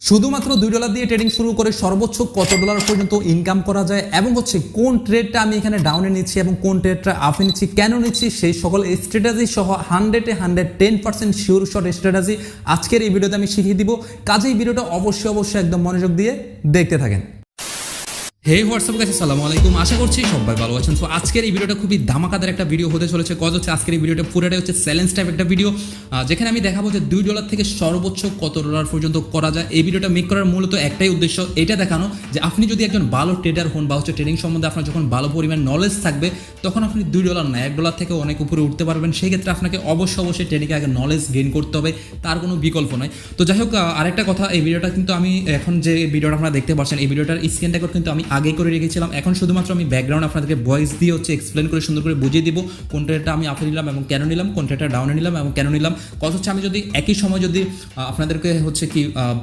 শুধুমাত্র $2 দিয়ে ট্রেডিং শুরু করে সর্বোচ্চ কত ডলার পর্যন্ত ইনকাম করা যায় এবং কোন ট্রেডটা আমি এখানে ডাউনে নিচ্ছি এবং কোন ট্রেডটা আপে নিচ্ছি, কেন নিচ্ছি, সেই সকল স্ট্র্যাটেজি সহ 110% শিওর শট স্ট্র্যাটেজি আজকের এই ভিডিওতে আমি শিখিয়ে দিব। কাজেই ভিডিওটা অবশ্যই একদম মনোযোগ দিয়ে দেখতে থাকেন। হে হোয়াটসঅ্যাপ গাইস, আসসালামু আলাইকুম। আশা করছি সবাই ভালো আছেন। তো আজকের এই ভিডিওটা খুবই ধামাকাদার একটা ভিডিও হতে চলেছে। আজকের এই ভিডিওটা পুরোটাই হচ্ছে চ্যালেঞ্জ টাইপ একটা ভিডিও, যেখানে আমি দেখাবো যে $2 থেকে সর্বোচ্চ কত ডলার পর্যন্ত করা যায়। এই ভিডিওটা মেক করার মূলত একটাই উদ্দেশ্য, এটা দেখানো যে আপনি যদি একজন ভালো ট্রেডার হন বা ট্রেডিং সম্বন্ধে আপনার যখন ভালো পরিমাণ নলেজ থাকবে, তখন আপনি $2 না $1 থেকে অনেক উপরে উঠতে পারবেন। সেই ক্ষেত্রে আপনাকে অবশ্যই ট্রেডিংয়ে আগে নলেজ গেইন করতে হবে, তার কোনো বিকল্প নয়। তো যাই হোক, আরেকটা কথা, এই ভিডিওটা কিন্তু আমি এখন যে ভিডিওটা আপনারা দেখতে পাচ্ছেন, এই ভিডিওটার স্ক্রিন রেকর্ড কিন্তু আমি আগে করে রেখেছিলাম। এখন শুধুমাত্র আমি ব্যাকগ্রাউন্ড আপনাদেরকে ভয়েস দিয়ে এক্সপ্লেন করে সুন্দর করে বুঝিয়ে দিব কোন ট্রেডটা আমি আপে নিলাম এবং কেন নিলাম, কোন ট্রেডটা ডাউনে নিলাম এবং কেন নিলাম। আমি যদি একই সময় যদি আপনাদেরকে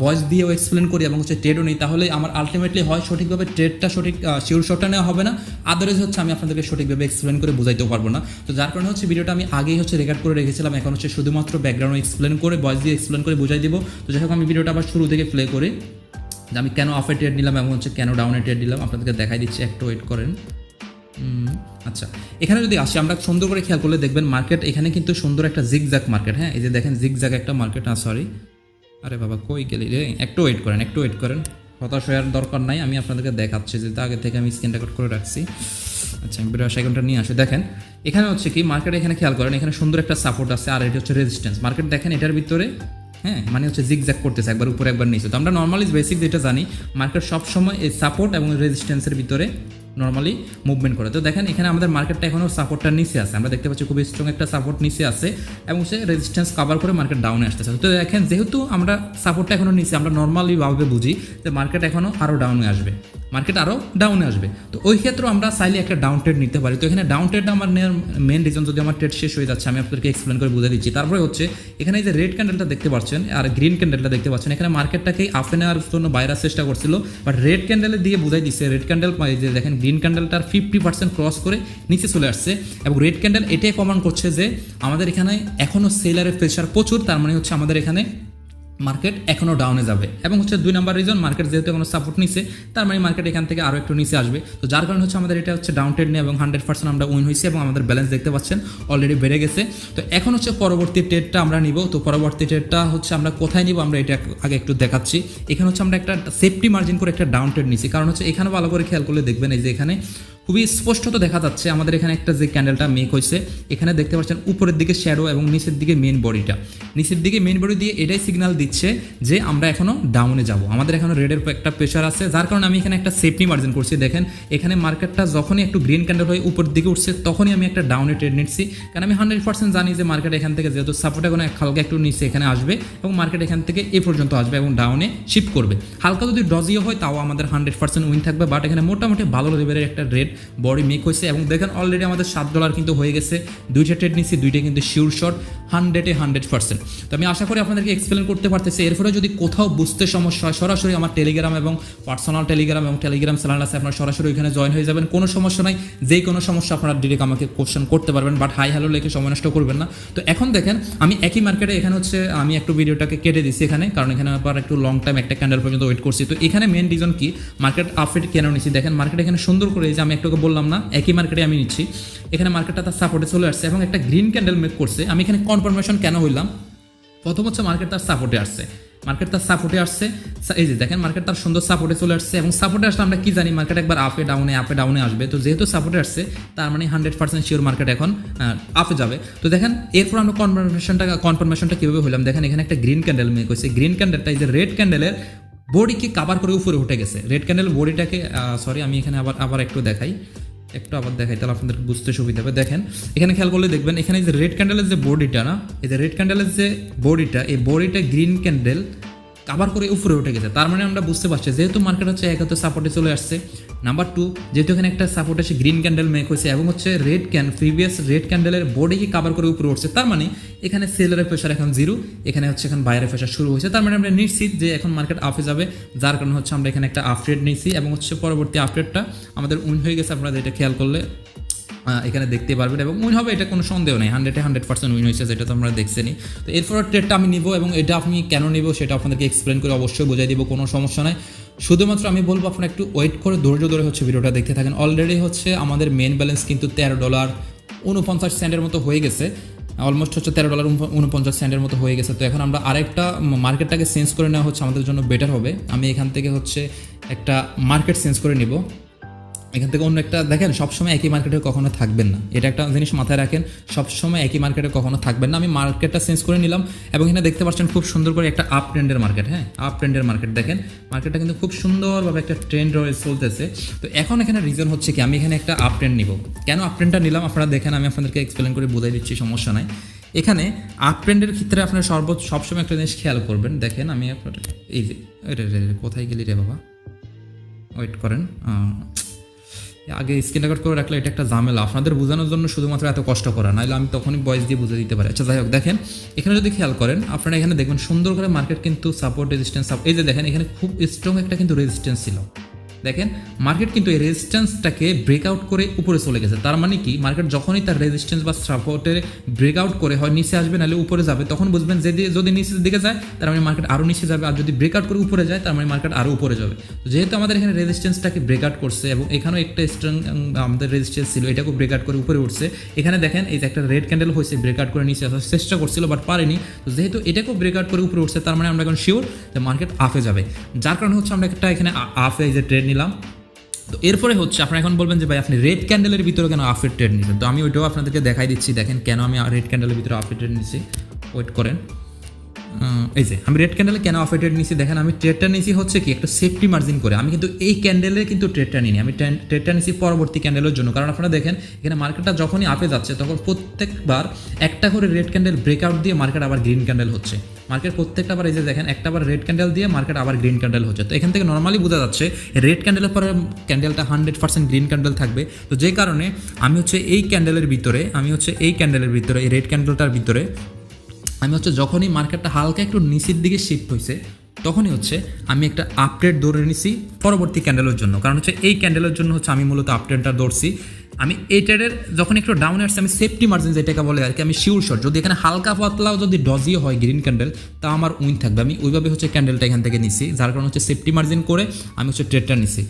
ভয়েস দিয়েও এক্সপ্লেন করি এবং ট্রেডও নিই, তাহলে আমার আলটিমেটলি হয় সঠিকভাবে ট্রেডটা সঠিক শিওর শটটা নেওয়া হবে না, আদারওয়াইজ আমি আপনাদেরকে সঠিকভাবে এক্সপ্লেন করে বোঝাইতেও পারবো না। তো যার কারণে ভিডিওটা আমি আগেই রেকর্ড করে রেখেছিলাম। এখন শুধুমাত্র ব্যাকগ্রাউন্ড এক্সপ্লেন করে ভয়েস দিয়ে এক্সপ্লেন করে বুঝাই দিব। তো যাই হোক, আমি ভিডিওটা আবার শুরু থেকে প্লে করি যে আমি কেন আপে ট্রেড নিলাম এবং কেন ডাউনে ট্রেড নিলাম আপনাদেরকে দেখাই দিচ্ছি, একটু ওয়েট করেন। আচ্ছা, এখানে যদি আসি, আমরা সুন্দর করে খেয়াল করলে দেখবেন মার্কেট এখানে কিন্তু সুন্দর একটা জিগজ্যাগ মার্কেট। হ্যাঁ, এই যে দেখেন জিগজ্যাগ একটা মার্কেট। সরি, আরে বাবা কই গেলি রে, একটু ওয়েট করেন। হতাশ হওয়ার দরকার নাই, আমি আপনাদেরকে দেখাচ্ছি যে আগে থেকে আমি স্ক্রিন রেকর্ড করে রাখছি। আচ্ছা, আমি ভিডিও সেকেন্ডটা নিয়ে আসি। দেখেন এখানে কি মার্কেট, এখানে খেয়াল করেন, এখানে সুন্দর একটা সাপোর্ট আছে আর এটা রেজিস্ট্যান্স। মার্কেট দেখেন এটার ভিতরে, হ্যাঁ, মানে জিগজ্যাগ করতেছে, একবার উপরে একবার নিচে। তো আমরা নর্মালি বেসিক যেটা জানি, মার্কেট সবসময় এই সাপোর্ট এবং রেজিস্ট্যান্সের ভিতরে নর্মালি মুভমেন্ট করে। তো দেখেন এখানে আমাদের মার্কেটটা এখনও সাপোর্টটা নিচে আছে, আমরা দেখতে পাচ্ছি খুবই স্ট্রং একটা সাপোর্ট নিচে আছে এবং রেজিস্ট্যান্স কভার করে মার্কেট ডাউনে আসতেছে। তো দেখেন যেহেতু আমরা সাপোর্টটা এখনও নিচে, আমরা নর্মালি ভাবে বুঝি যে মার্কেট এখনও আরও ডাউনে আসবে, তো ওই ক্ষেত্রে আমরা চাইলে একটা ডাউন ট্রেড নিতে পারি। তো এখানে ডাউন ট্রেডটা আমার নেওয়ার মেন রিজন, যদি আমার ট্রেড শেষ হয়ে যাচ্ছে আমি আপনাদেরকে এক্সপ্লেন করে বুঝে দিচ্ছি। তারপরে এখানে যে রেড ক্যান্ডেলটা দেখতে পাচ্ছেন আর গ্রিন ক্যান্ডেলটা দেখতে পাচ্ছেন, এখানে মার্কেটটাকে আপে নেওয়ার জন্য বাইরের চেষ্টা করছিল, বাট রেড ক্যান্ডেলে দিয়ে বুঝাই দিচ্ছে। রেড ক্যান্ডেল যে দেখেন, গ্রিন ক্যান্ডেলটার 50% ক্রস করে নিচে চলে আসছে এবং রেড ক্যান্ডেল এটাই প্রমাণ করছে যে আমাদের এখানে এখনও সেলারের প্রেশার প্রচুর, তার মানে আমাদের এখানে মার্কেট এখনও ডাউনে যাবে। এবং 2 নাম্বার রিজন, মার্কেট যেহেতু এখনো সাপোর্ট নিচ্ছে, তার মানে মার্কেট এখান থেকে আরও একটু নিচে আসবে। তো যার কারণে আমাদের এটা ডাউন ট্রেড নিয়ে এবং 100% আমরা উইন হয়েছি এবং আমাদের ব্যালেন্স দেখতে পাচ্ছেন অলরেডি বেড়ে গেছে। তো এখন পরবর্তী ট্রেডটা আমরা নিব। তো পরবর্তী ট্রেডটা আমরা কোথায় নিব, আমরা এটা আগে একটু দেখাচ্ছি। এখানে আমরা একটা সেফটি মার্জিন করে একটা ডাউন ট্রেড নিচ্ছি, কারণ এখানে ভালো করে খেয়াল করলে দেখবেন এই যে এখানে খুবই স্পষ্টত দেখা যাচ্ছে আমাদের এখানে একটা যে ক্যান্ডেলটা মেক হয়েছে, এখানে দেখতে পাচ্ছেন উপরের দিকে শ্যাডো এবং নিচের দিকে মেন বডিটা, দিয়ে এটাই সিগন্যাল দিচ্ছে যে আমরা এখনো ডাউনে যাব, আমাদের এখনো রেডের একটা প্রেশার আছে। যার কারণে আমি এখানে একটা সেফটি মার্জিন করছি। দেখেন এখানে মার্কেটটা যখনই একটু গ্রিন ক্যান্ডেল হয়ে উপরের দিকে উঠছে, তখনই আমি একটা ডাউনে ট্রেড নিচ্ছি, কারণ আমি 100% জানি যে মার্কেট এখান থেকে যেহেতু সাপোর্ট এখন হালকা একটু নিচে এখানে আসবে এবং মার্কেট এখান থেকে এ পর্যন্ত আসবে এবং ডাউনে শিফট করবে। হালকা যদি ডজিও হয় তাও আমাদের 100% উইন থাকবে, বাট এখানে মোটামুটি ভালো লেভেলের একটা রেড বডি মেক হয়েছে এবং দেখেন অলরেডি আমাদের $7 কিন্তু হয়ে গেছে। 2টা ট্রেড নিচ্ছি, 2টা কিন্তু শিওর শট 100%। তো আমি আশা করি আপনাদেরকে এক্সপ্লেন করতে পারতেছি। এরপরে যদি কোথাও বুঝতে সমস্যা হয়, সরাসরি আমার টেলিগ্রাম এবং পার্সোনাল টেলিগ্রাম চ্যানেল আছে, আপনারা সরাসরি ওইখানে জয়েন হয়ে যাবেন, কোনো সমস্যা নাই। যেই কোনো সমস্যা আপনারা ডিরেক্ট আমাকে কোশ্চেন করতে পারবেন, বাট হাই হ্যালো লিখে সময় নষ্ট করবেন না। তো এখন দেখেন আমি একই মার্কেটে এখানে আমি একটু ভিডিওটাকে কেটে দিচ্ছি এখানে, কারণ এখানে আবার একটু লং টাইম একটা ক্যান্ডেল পর্যন্ত ওয়েট করছি। তো এখানে মেন রিজন কি, মার্কেট আপডেট কেন নিচ্ছি, দেখেন মার্কেট এখানে সুন্দর করে, যে আমি একটু বললাম না একই মার্কেটে আমি নিচ্ছি, এখানে মার্কেটটা তার সাপোর্টে চলে আসছে এবং একটা গ্রিন ক্যান্ডেল মেক করছে। আমি এখানে কনফার্মেশন কেন হইলাম, প্রথম মার্কেট তার সাপোর্টে আসছে, এই যে দেখেন মার্কেট তার সুন্দর সাপোর্টে চলে আসছে এবং সাপোর্টে আসলে আমরা কি জানি, মার্কেট একবার আপে ডাউনে আসবে। তো যেহেতু সাপোর্টে আসছে, তার মানে 100% শিওর মার্কেট এখন আপে যাবে। তো দেখেন এরপর আমরা কনফার্মেশনটা কিভাবে হইলাম, দেখেন এখানে একটা গ্রিন ক্যান্ডেল মেক হয়েছে, গ্রিন ক্যান্ডেলটা এই যে রেড ক্যান্ডেলের বডিকে কাভার করে উপরে উঠে গেছে। রেড ক্যান্ডেল বডিটাকে আমি এখানে আবার একটু দেখাই, তাহলে আপনাদের বুঝতে সুবিধা হবে। দেখেন এখানে খেয়াল করলে দেখবেন, এখানে যে রেড ক্যান্ডেলের যে বডিটা না, এই যে রেড ক্যান্ডেলের যে বডিটা, এই বডিটা গ্রিন ক্যান্ডেল কাভার করে উপরে উঠে গেছে। তার মানে আমরা বুঝতে পারছি যেহেতু মার্কেট এক হতে সাপোর্টে চলে আসছে, নাম্বার 2 যেহেতু এখানে একটা সাপোর্ট এসে গ্রিন ক্যান্ডেল মেক হয়েছে এবং প্রিভিয়াস রেড ক্যান্ডেলের বডিকে কাভার করে উপরে উঠছে, তার মানে এখানে সেলারের প্রেশার এখন 0, এখানে এখন বাইরের প্রেশার শুরু হয়েছে। তার মানে আমরা নিশ্চিত যে এখন মার্কেট আপে যাবে, যার কারণে আমরা এখানে একটা আপডেট নিয়েছি এবং পরবর্তী আপডেটটা আমাদের উইন হয়ে গেছে। আপনারা এটা খেয়াল করলে এখানে দেখতে পারবেন এবং উইন হবে এটা কোনো সন্দেহ নেই, 100% উইন হয়েছে, যেটা তো আমরা দেখছেনি। তো এরপর ট্রেডটা আমি নিব এবং এটা আমি কেন নিব সেটা আপনাদেরকে এক্সপ্লেন করে অবশ্যই বোঝাই দিব, কোনো সমস্যা নাই। শুধুমাত্র আমি বলবো আপনারা একটু ওয়েট করে ধৈর্য ধরে হচ্ছে ভিডিওটা দেখতে থাকেন। অলরেডি হচ্ছে আমাদের মেন ব্যালেন্স কিন্তু $13.49 মতো হয়ে গেছে, অলমোস্ট হচ্ছে $13.49 মতো হয়ে গেছে। তো এখন আমরা আরেকটা মার্কেটটাকে চেঞ্জ করে নেওয়া হচ্ছে আমাদের জন্য বেটার হবে। আমি এখান থেকে হচ্ছে একটা মার্কেট চেঞ্জ করে নিব, এখান থেকে অন্য একটা। দেখেন সবসময় একই মার্কেটে কখনো থাকবেন না, এটা একটা জিনিস মাথায় রাখেন, সবসময় একই মার্কেটে কখনো থাকবেন না। আমি মার্কেটটা চেঞ্জ করে নিলাম এবং এখানে দেখতে পাচ্ছেন খুব সুন্দর করে একটা আপ ট্রেন্ডের মার্কেট, হ্যাঁ আপ ট্রেন্ডের মার্কেট। দেখেন মার্কেটটা কিন্তু খুব সুন্দরভাবে একটা ট্রেন্ড চলতেছে। তো এখন এখানে রিজন হচ্ছে কি, আমি এখানে একটা আপ ট্রেন্ড নিব। কেন আপ ট্রেন্ডটা নিলাম আপনারা দেখেন, আমি আপনাদেরকে এক্সপ্লেন করে বোঝাই দিচ্ছি, সমস্যা নাই। এখানে আপ ট্রেন্ডের ক্ষেত্রে আপনারা সবসময় একটা জিনিস খেয়াল করবেন। দেখেন আমি আপনার এই যে কোথায় গেলি রে বাবা, ওয়েট করেন, আগে স্ক্রিন রেকর্ড করে রাখলে এটা একটা ঝামেলা, আপনাদের বোঝানোর জন্য শুধুমাত্র এত কষ্ট করা, নাহলে আমি তখনই ভয়েস দিয়ে বুঝে দিতে পারি। আচ্ছা যাই হোক, দেখেন এখানে যদি খেয়াল করেন আপনারা এখানে দেখবেন সুন্দর করে মার্কেট কিন্তু সাপোর্ট রেজিস্ট্যান্স, এই যে দেখেন এখানে খুব স্ট্রং একটা কিন্তু রেজিস্ট্যান্স ছিল। দেখেন মার্কেট কিন্তু এই রেজিস্ট্যান্সটাকে ব্রেকআউট করে উপরে চলে গেছে। তার মানে কি, মার্কেট যখনই তার রেজিস্ট্যান্স বা সাপোর্টের ব্রেকআউট করে হয় নিচে আসবে নাহলে উপরে যাবে, তখন বুঝবেন যদি নিচের দিকে যায় তার মানে মার্কেট আরও নিচে যাবে, আর যদি ব্রেকআউট করে উপরে যায় তার মানে মার্কেট আরও উপরে যাবে। তো যেহেতু আমাদের এখানে রেজিস্ট্যান্সটাকে ব্রেকআউট করছে এবং এখানেও একটা স্ট্রং আমাদের রেজিস্ট্যান্স ছিল, এটাকেও ব্রেকআউট করে উপরে উঠছে। এখানে দেখেন এই যে একটা রেড ক্যান্ডেল হয়েছে, ব্রেকআউট করে নিচে আসার চেষ্টা করছিল বাট পারেনি। তো যেহেতু এটাকেও ব্রেকআউট করে উপরে উঠছে তার মানে আমরা এখন শিওর যে মার্কেট আপে যাবে, যার কারণে হচ্ছে আমরা একটা এখানে আপে এই যে ট্রেড নিলাম। তো এরপরে হচ্ছে আপনারা এখন বলবেন যে ভাই আপনি রেড ক্যান্ডেলের ভিতরে কেন আফের ট্রেড নিচ্ছেন, তো আমি ওইটাও আপনাদেরকে দেখাই দিচ্ছি। দেখেন কেন আমি রেড ক্যান্ডেলের ভিতরে আফের ট্রেড নিচ্ছি, ওয়েট করেন। এই যে আমি রেড ক্যান্ডেলে কেন আফের ট্রেড নিচ্ছি, দেখেন আমি ট্রেডটা নিয়েছি হচ্ছে কি একটা সেফটি মার্জিন করে। আমি কিন্তু এই ক্যান্ডেলে কিন্তু ট্রেডটা নিই, আমি ট্রেডটা নিয়েছি পরবর্তী ক্যান্ডেলের জন্য। কারণ আপনারা দেখেন এখানে মার্কেটটা যখনই আপে যাচ্ছে তখন প্রত্যেকবার একটা করে রেড ক্যান্ডেল ব্রেকআউট দিয়ে মার্কেট আবার গ্রিন ক্যান্ডেল হচ্ছে। মার্কেট প্রত্যেকটা বার এই যে দেখেন একটা বার রেড ক্যান্ডেল দিয়ে মার্কেট আবার গ্রিন ক্যান্ডেল হচ্ছে। তো এখান থেকে নর্মালি বোঝা যাচ্ছে রেড ক্যান্ডেলের পরে ক্যান্ডেলটা 100% গ্রিন ক্যান্ডেল থাকবে। তো যে কারণে আমি হচ্ছে এই ক্যান্ডেলের ভিতরে এই রেড ক্যান্ডেলটার ভিতরে আমি হচ্ছে যখনই মার্কেটটা হালকা একটু নিচের দিকে শিফট হয়েছে তখনই হচ্ছে আমি একটা আপডেট ধরে নিছি পরবর্তী ক্যান্ডেলের জন্য। কারণ হচ্ছে এই ক্যান্ডেলের জন্য হচ্ছে আমি মূলত আপডেটটা ধরছি। আমি এই ট্রেডের যখন একটু ডাউনে আসছে আমি সেফটি মার্জিন যেটাকে বলে আর কি, আমি শিওর শট যদি এখানে হালকা পাতলাও যদি ডজিও হয় গ্রিন ক্যান্ডেল তা আমার উইন থাকবে। আমি ওইভাবে হচ্ছে ক্যান্ডেলটা এখান থেকে নিছি, যার কারণে হচ্ছে সেফটি মার্জিন করে আমি হচ্ছে ট্রেডটা নিছি।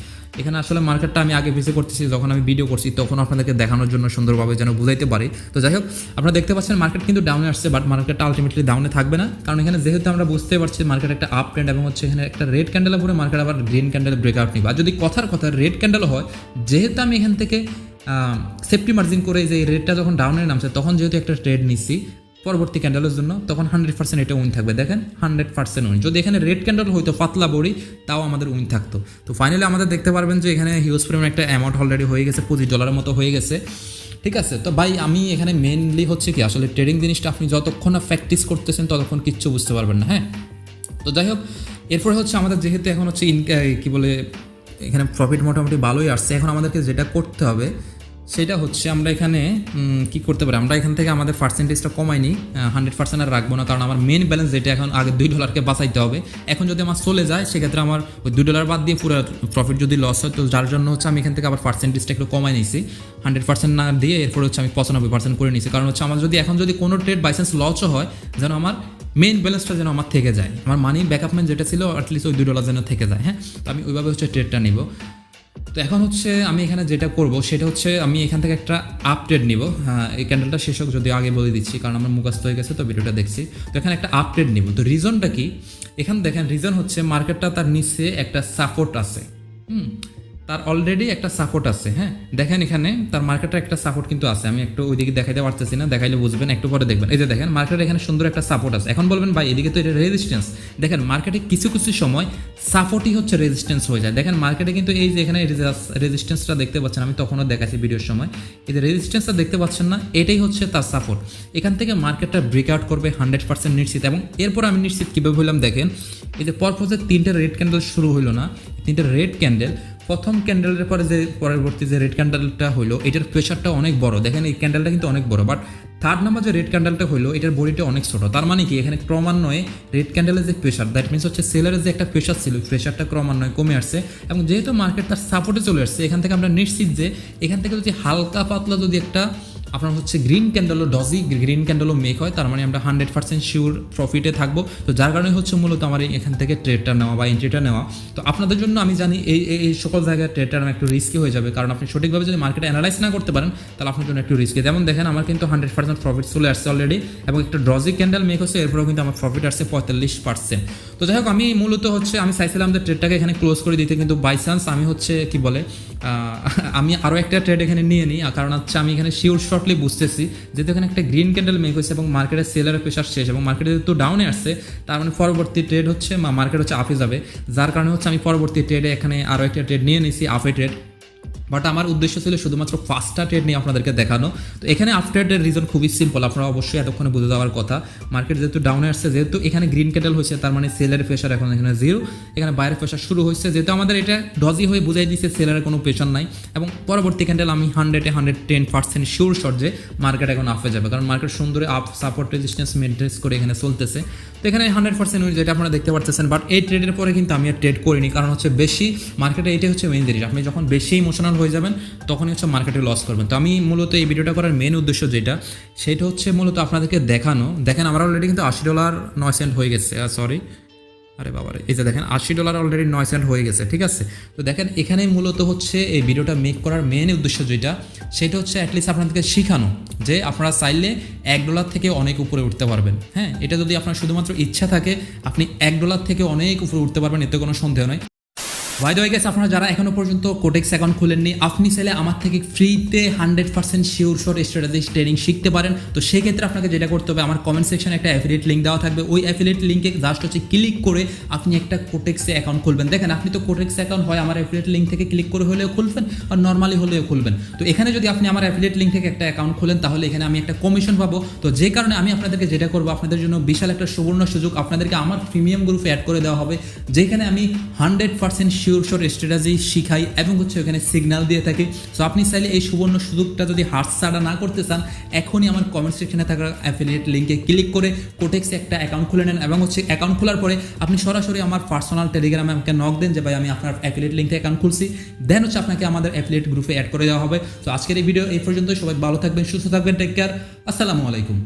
এখানে আসলে মার্কেটটা আমি আগে ভিসে করতেছি, যখন আমি ভিডিও করছি তখন আপনাদেরকে দেখানোর জন্য সুন্দরভাবে যেন বুঝাইতে পারি। তো যাই হোক আপনারা দেখতে পাচ্ছেন মার্কেট কিন্তু ডাউনে আসছে, বাট মার্কেটটা আলটিমেটলি ডাউনে থাকবে না। কারণ এখানে যেহেতু আমরা বুঝতে পারছি মার্কেট একটা আপ ট্রেন্ড এবং হচ্ছে এখানে একটা রেড ক্যান্ডেলের পরে মার্কেট আবার গ্রিন ক্যান্ডেল ব্রেকআউট নিবে। আর যদি কথার কথা রেড ক্যান্ডেল হয়, যেহেতু আমি এখান থেকে সেফটি মার্জিন করে যে রেটটা যখন ডাউনে নামছে তখন যেহেতু একটা ট্রেড নিচ্ছি পরবর্তী ক্যান্ডেলের জন্য, তখন 100% এটা উইন থাকবে। দেখেন 100% উইন। যদি এখানে রেড ক্যান্ডেল হইতো পাতলা বড়ি তাও আমাদের উইন থাকতো। তো ফাইনালি আমাদের দেখতে পারবেন যে এখানে হিউজ পরিমাণ একটা অ্যামাউন্ট অলরেডি হয়ে গেছে, $25 মতো হয়ে গেছে। ঠিক আছে, তো ভাই আমি এখানে মেনলি হচ্ছে কি আসলে ট্রেডিং জিনিসটা আপনি যতক্ষণ না প্র্যাকটিস করতেছেন ততক্ষণ কিচ্ছু বুঝতে পারবেন না। হ্যাঁ, তো যাই হোক এরপরে হচ্ছে আমাদের যেহেতু এখন হচ্ছে কি বলে এখানে প্রফিট মোটামুটি ভালোই আসছে, এখন আমাদেরকে যেটা করতে হবে সেটা হচ্ছে আমরা এখানে কি করতে পারি, আমরা এখান থেকে আমাদের পার্সেন্টেজটা কমাইনি, 100% আর রাখবো না। কারণ আমার মেন ব্যালেন্স যেটা এখন আগে $2কে বাঁচাইতে হবে, এখন যদি আমার চলে যায় সেক্ষেত্রে আমার ওই $2 বাদ দিয়ে পুরো প্রফিট যদি লস হয়, তো যার জন্য হচ্ছে আমি এখান থেকে আবার পার্সেন্টেজটা একটু কমাই নিয়েছি, 100% না দিয়ে এরপর হচ্ছে আমি 95% করে নিয়েছি। কারণ হচ্ছে আমার যদি এখন যদি কোনো ট্রেড বাইচান্স লসও হয় যেন আমার মেইন ব্যালেন্সটা যেন আমার থেকে যায়, আমার মানি ব্যাকআপমেন্ট যেটা ছিল অ্যাটলিস্ট ওই $2 যেন থেকে যায়। হ্যাঁ, তো আমি ওইভাবে হচ্ছে ট্রেডটা নিব। তো এখন হচ্ছে আমি এখানে যেটা করব সেটা হচ্ছে আমি এখান থেকে একটা আপডেট নিব। হ্যাঁ, এই ক্যান্ডেলটা শেষ হোক যদি আগে বলে দিচ্ছি, কারণ আমার মুখস্থ হয়ে গেছে তো ভিডিওটা দেখছি। তো এখানে একটা আপডেট নিব। তো রিজনটা কি, এখানে দেখেন রিজন হচ্ছে মার্কেটটা তার নিচে একটা সাপোর্ট আছে, তার অলরেডি একটা সাপোর্ট আছে। হ্যাঁ, দেখেন এখানে তার মার্কেটের একটা সাপোর্ট কিন্তু আছে, আমি একটু ওইদিকে দেখাইতে পারতেছি না, দেখাইলে বুঝবেন, একটু পরে দেখবেন। এই যে দেখেন মার্কেটের এখানে সুন্দর একটা সাপোর্ট আছে। এখন বলবেন ভাই এদিকে তো এটা রেজিস্ট্যান্স, দেখেন মার্কেটে কিছু কিছু সময় সাপোর্টই হচ্ছে রেজিস্ট্যান্স হয়ে যায়। দেখেন মার্কেটে কিন্তু এই যে এখানে রেজিস্ট্যান্সটা দেখতে পাচ্ছেন, আমি তখনও দেখাচ্ছি ভিডিওর সময়, এই যে রেজিস্ট্যান্সটা দেখতে পাচ্ছেন না, এটাই হচ্ছে তার সাপোর্ট। এখান থেকে মার্কেটটা ব্রেকআউট করবে 100% নিশ্চিত। এবং এরপর আমি নিশ্চিত কীভাবে হইলাম দেখেন, এই যে পরপর যে 3টে রেড ক্যান্ডেল শুরু হইলো না, 3টে রেড ক্যান্ডেল, প্রথম ক্যান্ডেলের পরে যে পরবর্তী যে রেড ক্যান্ডেলটা হলো এটার প্রেশারটা অনেক বড়। দেখেন এই ক্যান্ডেলটা কিন্তু অনেক বড়, বাট থার্ড নাম্বার যে রেড ক্যান্ডেলটা হলো এটার বডিটা অনেক ছোট, তার মানে কি এখানে ক্রমান্বয়ে রেড ক্যান্ডেলের যে প্রেশার, দ্যাট মিনস হচ্ছে সেলারের যে একটা প্রেশার ছিল, প্রেশারটা ক্রমান্বয়ে কমে আসছে এবং যেহেতু মার্কেট তার সাপোর্টে চলে আসছে, এখান থেকে আমরা নিশ্চিত যে এখান থেকে যদি হালকা পাতলা যদি একটা আপনার হচ্ছে গ্রিন ক্যান্ডেলও ডজি গ্রিন ক্যান্ডেলও মেক হয়, তার মানে আমরা 100% শিওর প্রফিটে থাকবো। তো যার কারণে হচ্ছে মূলত আমার এখান থেকে ট্রেডটা নেওয়া বা এন্ট্রিটা নেওয়া। তো আপনাদের জন্য আমি জানি এই সকল জায়গায় ট্রেডটা একটু রিস্কি হয়ে যাবে, কারণ আপনি সঠিকভাবে যদি মার্কেট অ্যানালাইজ না করতে পারেন তাহলে আপনার জন্য একটু রিস্কি। যেমন দেখেন আমার কিন্তু 100% প্রফিট চলে আসছে অলরেডি এবং একটা ডজি ক্যান্ডেল মেক হচ্ছে, এরপরেও কিন্তু আমার প্রফিট আসছে 45%। তো যাই হোক আমি মূলত হচ্ছে আমি চাইছিলাম যে ট্রেডটাকে এখানে ক্লোজ করে দিতে, কিন্তু বাই চান্স আমি হচ্ছে কি বলে আমি আরও একটা ট্রেড এখানে নিয়ে নিই, কারণ হচ্ছে আমি এখানে শিওর শর্টলি বুঝতেছি যেহেতু এখানে একটা গ্রিন ক্যান্ডেল মেক হয়েছে এবং মার্কেটের সেলারের প্রেশার শেষ এবং মার্কেটে যেহেতু ডাউনে আসছে, তার মানে পরবর্তী ট্রেড হচ্ছে মার্কেট হচ্ছে আপে যাবে, যার কারণে হচ্ছে আমি পরবর্তী ট্রেডে এখানে আরও একটা ট্রেড নিয়ে নিয়েছি আপে ট্রেড। বাট আমার উদ্দেশ্য ছিল শুধুমাত্র ফার্স্টটা ট্রেড নিয়ে আপনাদেরকে দেখানো। তো এখানে আফটার রিজন খুবই সিম্পল, আপনারা অবশ্যই এতক্ষণে বুঝে দেওয়ার কথা। মার্কেট যেহেতু ডাউনে আসছে, যেহেতু এখানে গ্রিন ক্যান্ডেল হয়েছে, তার মানে সেলারের প্রেশার এখন এখানে জিরো, এখানে বাইরের প্রেশার শুরু হয়েছে, যেহেতু আমাদের এটা ডজি হয়ে বুঝাই দিচ্ছে সেলারের কোনো প্রেশার নাই এবং পরবর্তী ক্যান্ডেল আমি 110% শিওর শট যে মার্কেট এখন আপে যাবে, কারণ মার্কেট সুন্দর আপ সাপোর্ট রেজিস্ট্যান্স মেনটেন করে এখানে চলতেছে। তো এখানে 100% যেটা আপনারা দেখতে পাচ্ছেন। বাট এই ট্রেডের পরে কিন্তু আমি আর ট্রেড করিনি, কারণ হচ্ছে বেশি মার্কেটে এটাই হচ্ছে মেইন জিনিস, আপনি যখন বেশি ইমোশনাল হয়ে যাবেন তখনই হচ্ছে মার্কেটে লস করবেন। তো আমি মূলত এই ভিডিওটা করার মেন উদ্দেশ্য যেটা, সেটা হচ্ছে মূলত আপনাদেরকে দেখানো। দেখেন আমার অলরেডি কিন্তু $80.09 হয়ে গেছে, সরি আরে বাবারে, এই যে দেখেন $80 অলরেডি 9 সেন্ট হয়ে গেছে, ঠিক আছে। তো দেখেন এখানে মূলত হচ্ছে এই ভিডিওটা মেক করার মেন উদ্দেশ্য যেটা, সেটা হচ্ছে অ্যাটলিস্ট আপনাদেরকে শেখানো যে আপনারা চাইলে $1 থেকে অনেক উপরে উঠতে পারবেন। হ্যাঁ, এটা যদি আপনার শুধুমাত্র ইচ্ছা থাকে আপনি $1 থেকে অনেক উপরে উঠতে পারবেন, এতে কোনো সন্দেহ নয়। বাই দ্য ওয়ে গাইস, আপনারা যারা এখনো পর্যন্ত কোটেক্স অ্যাকাউন্ট খুলেননি, আপনি চাইলে আমার থেকে ফ্রিতে 100% শিওর শট স্ট্র্যাটেজি ট্রেডিং শিখতে পারেন। তো সেক্ষেত্রে আপনাকে যেটা করতে হবে, আমার কমেন্ট সেকশনে একটা অ্যাফিলিয়েট লিঙ্ক দেওয়া থাকবে, ওই অ্যাফিলিয়েট লিঙ্কে জাস্ট হচ্ছে ক্লিক করে আপনি একটা কোটেক্সে অ্যাকাউন্ট খুলবেন। দেখেন আপনি তো কোটেক্স অ্যাকাউন্ট হয় আমার অ্যাফিলিয়েট লিঙ্ক থেকে ক্লিক করে হলেও খুলবেন আর নর্মালি হলেও খুলবেন। তো এখানে যদি আপনি আমার অ্যাফিলিয়েট লিঙ্ক থেকে একটা অ্যাকাউন্ট খোলেন তাহলে এখানে আমি একটা কমিশন পাবো। তো যে কারণে আমি আপনাদেরকে যেটা করবো, আপনাদের জন্য বিশাল একটা সুবর্ণ সুযোগ, আপনাদেরকে আমার প্রিমিয়াম গ্রুপে অ্যাড করে দেওয়া হবে, যেখানে আমি 100% শিওর শট স্ট্র্যাটেজি শিখাই এবং হচ্ছে ওখানে সিগন্যাল দিয়ে থাকি। সো আপনি চাইলে এই সুবর্ণ সুযোগটা যদি হাতছাড়া না করতে চান, এখনই আমার কমেন্ট সেকশনে থাকা অ্যাফিলিয়েট লিঙ্কে ক্লিক করে কোটেক্সে একটা অ্যাকাউন্ট খুলে নেন এবং হচ্ছে অ্যাকাউন্ট খোলার পরে আপনি সরাসরি আমার পার্সোনাল টেলিগ্রামে আমাকে নক দেন যে ভাই আমি আপনার অ্যাফিলিয়েট লিঙ্কে অ্যাকাউন্ট খুলছি, দেন হচ্ছে আপনাকে আমাদের অ্যাফিলিয়েট গ্রুপে অ্যাড করে দেওয়া হবে। তো আজকের এই ভিডিও এই পর্যন্ত, সবাই ভালো থাকবেন, সুস্থ থাকবেন, টেক কেয়ার, আসসালামু আলাইকুম।